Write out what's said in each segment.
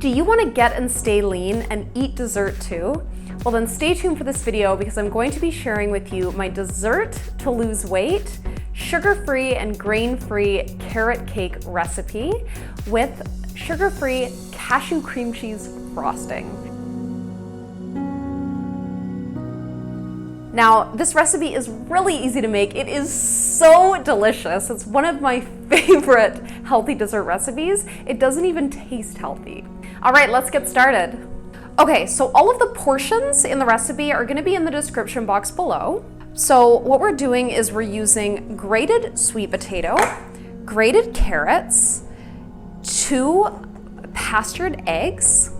Do you want to get and stay lean and eat dessert too? Well then stay tuned for this video because I'm going to be sharing with you my dessert to lose weight, sugar-free and grain-free carrot cake recipe with sugar-free cashew cream cheese frosting. Now, this recipe is really easy to make. It is so delicious. It's one of my favorite healthy dessert recipes. It doesn't even taste healthy. All right, let's get started. Okay, so all of the portions in the recipe are gonna be in the description box below. So what we're doing is we're using grated sweet potato, grated carrots, 2 pastured eggs.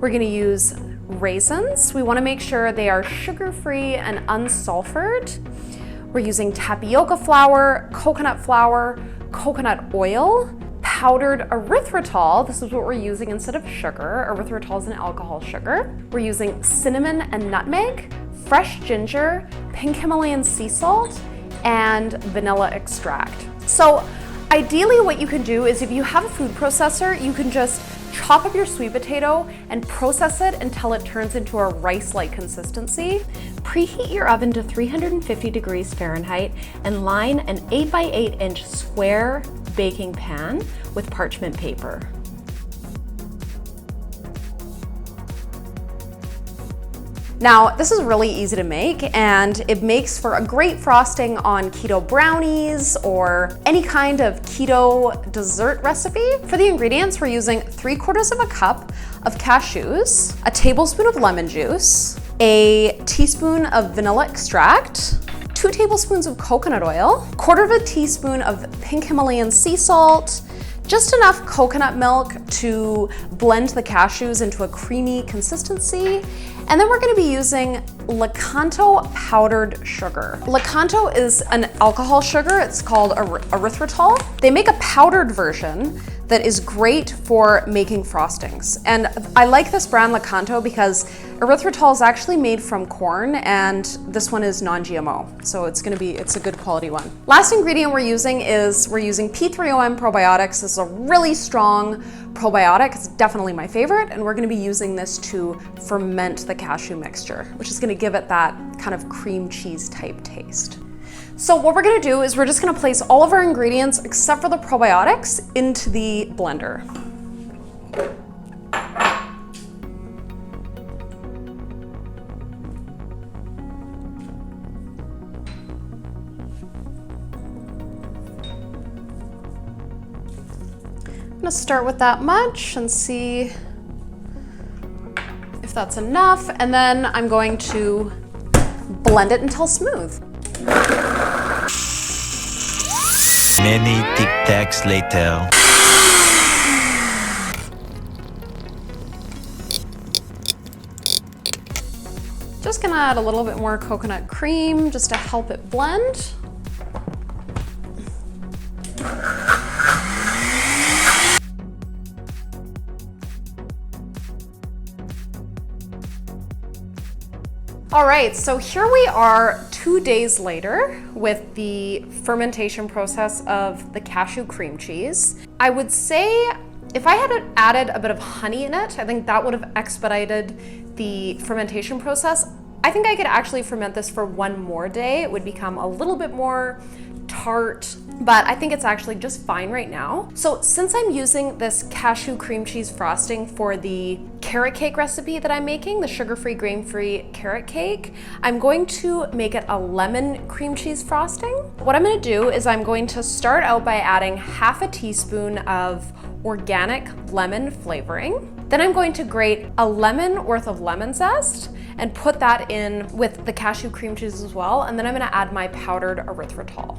We're gonna use raisins. We want to make sure they are sugar-free and unsulfured. We're using tapioca flour, coconut oil, powdered erythritol. This is what we're using instead of sugar. Erythritol is an alcohol sugar. We're using cinnamon and nutmeg, fresh ginger, pink Himalayan sea salt, and vanilla extract. So ideally what you can do is if you have a food processor, you can just chop up your sweet potato and process it until it turns into a rice-like consistency. Preheat your oven to 350 degrees Fahrenheit and line an 8 by 8 inch square baking pan with parchment paper. Now, this is really easy to make and it makes for a great frosting on keto brownies or any kind of keto dessert recipe. For the ingredients, we're using 3/4 of a cup of cashews, a tablespoon of lemon juice, a teaspoon of vanilla extract, 2 tablespoons of coconut oil, 1/4 teaspoon of pink Himalayan sea salt, just enough coconut milk to blend the cashews into a creamy consistency. And then we're gonna be using Lakanto powdered sugar. Lakanto is an alcohol sugar. It's called erythritol. They make a powdered version that is great for making frostings. And I like this brand Lakanto because erythritol is actually made from corn and this one is non-GMO. So it's a good quality one. Last ingredient we're using P3OM probiotics. This is a really strong probiotic. It's definitely my favorite. And we're gonna be using this to ferment the cashew mixture, which is gonna give it that kind of cream cheese type taste. So what we're gonna do is we're just gonna place all of our ingredients except for the probiotics into the blender. I'm gonna start with that much and see if that's enough, and then I'm going to blend it until smooth. Many tic-tacs later. Just gonna add a little bit more coconut cream just to help it blend. All right, so here we are 2 days later with the fermentation process of the cashew cream cheese. I would say if I had added a bit of honey in it, I think that would have expedited the fermentation process. I think I could actually ferment this for 1 more day. It would become a little bit more tart, but I think it's actually just fine right now. So since I'm using this cashew cream cheese frosting for the carrot cake recipe that I'm making, the sugar-free, grain-free carrot cake, I'm going to make it a lemon cream cheese frosting. What I'm gonna do is I'm going to start out by adding 1/2 teaspoon of organic lemon flavoring. Then I'm going to grate a lemon worth of lemon zest and put that in with the cashew cream cheese as well. And then I'm gonna add my powdered erythritol.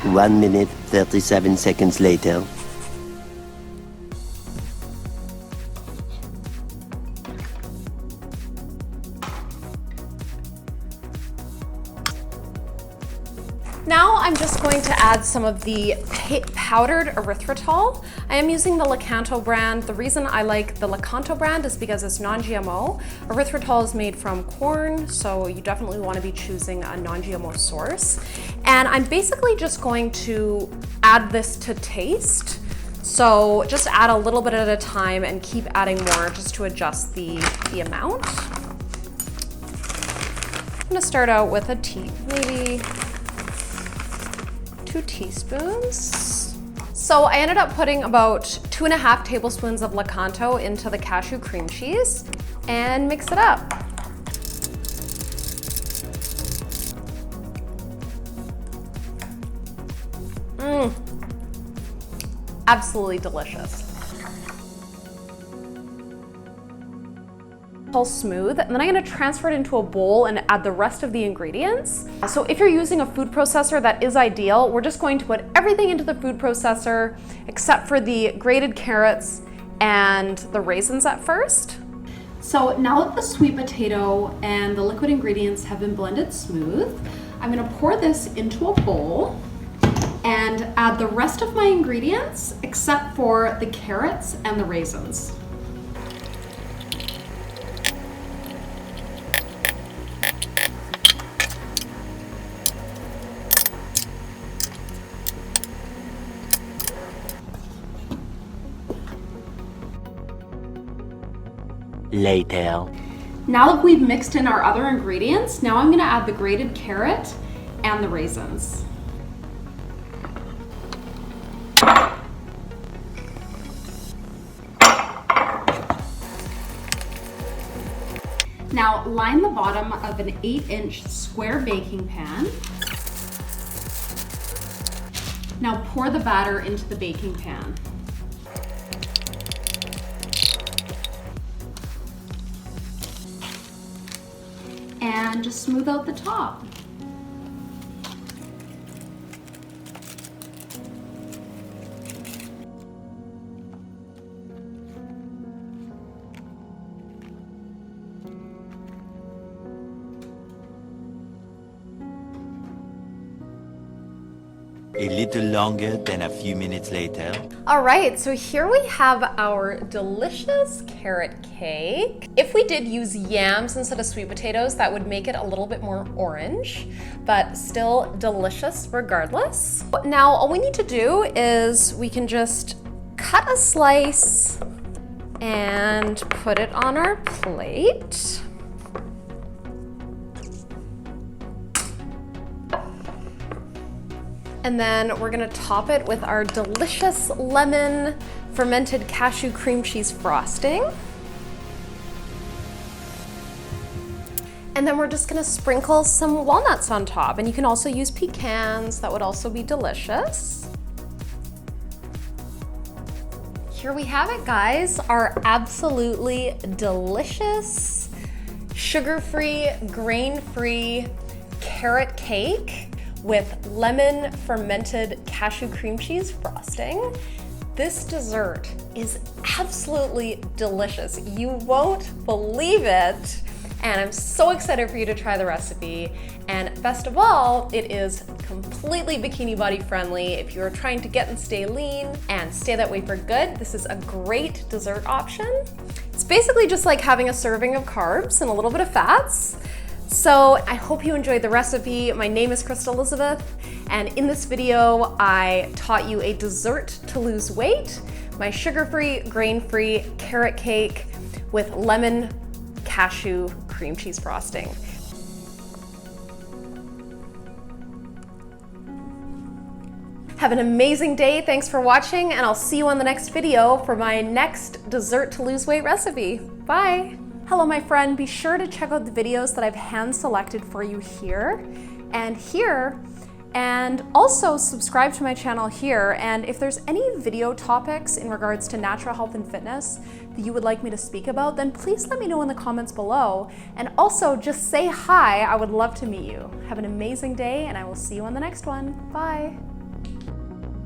One minute, 37 seconds later. Now I'm just going to add some of the powdered erythritol. I am using the Lakanto brand. The reason I like the Lakanto brand is because it's non-GMO. Erythritol is made from corn, so you definitely want to be choosing a non-GMO source. And I'm basically just going to add this to taste. So just add a little bit at a time and keep adding more just to adjust the amount. I'm gonna start out with maybe 2 teaspoons. So I ended up putting about 2.5 tablespoons of Lakanto into the cashew cream cheese and mix it up. Absolutely delicious. All smooth, and then I'm gonna transfer it into a bowl and add the rest of the ingredients. So if you're using a food processor, that is ideal. We're just going to put everything into the food processor except for the grated carrots and the raisins at first. So now that the sweet potato and the liquid ingredients have been blended smooth, I'm gonna pour this into a bowl and add the rest of my ingredients except for the carrots and the raisins. Later. Now that we've mixed in our other ingredients, now I'm gonna add the grated carrot and the raisins. Now line the bottom of an 8-inch square baking pan. Now pour the batter into the baking pan. And just smooth out the top. A little longer than a few minutes later. All right, so here we have our delicious carrot cake. If we did use yams instead of sweet potatoes, that would make it a little bit more orange, but still delicious regardless. Now, all we need to do is we can just cut a slice and put it on our plate. And then we're gonna top it with our delicious lemon fermented cashew cream cheese frosting. And then we're just gonna sprinkle some walnuts on top. And you can also use pecans, that would also be delicious. Here we have it, guys, our absolutely delicious, sugar-free, grain-free carrot cake with lemon fermented cashew cream cheese frosting. This dessert is absolutely delicious. You won't believe it. And I'm so excited for you to try the recipe. And best of all, it is completely bikini body friendly. If you're trying to get and stay lean and stay that way for good, this is a great dessert option. It's basically just like having a serving of carbs and a little bit of fats. So I hope you enjoyed the recipe. My name is Krista Elizabeth, and in this video, I taught you a dessert to lose weight, my sugar-free, grain-free carrot cake with lemon cashew cream cheese frosting. Have an amazing day. Thanks for watching, and I'll see you on the next video for my next dessert to lose weight recipe. Bye. Hello, my friend. Be sure to check out the videos that I've hand selected for you here, and also subscribe to my channel here. And if there's any video topics in regards to natural health and fitness that you would like me to speak about, then please let me know in the comments below. And also just say hi. I would love to meet you. Have an amazing day, and I will see you on the next one. Bye.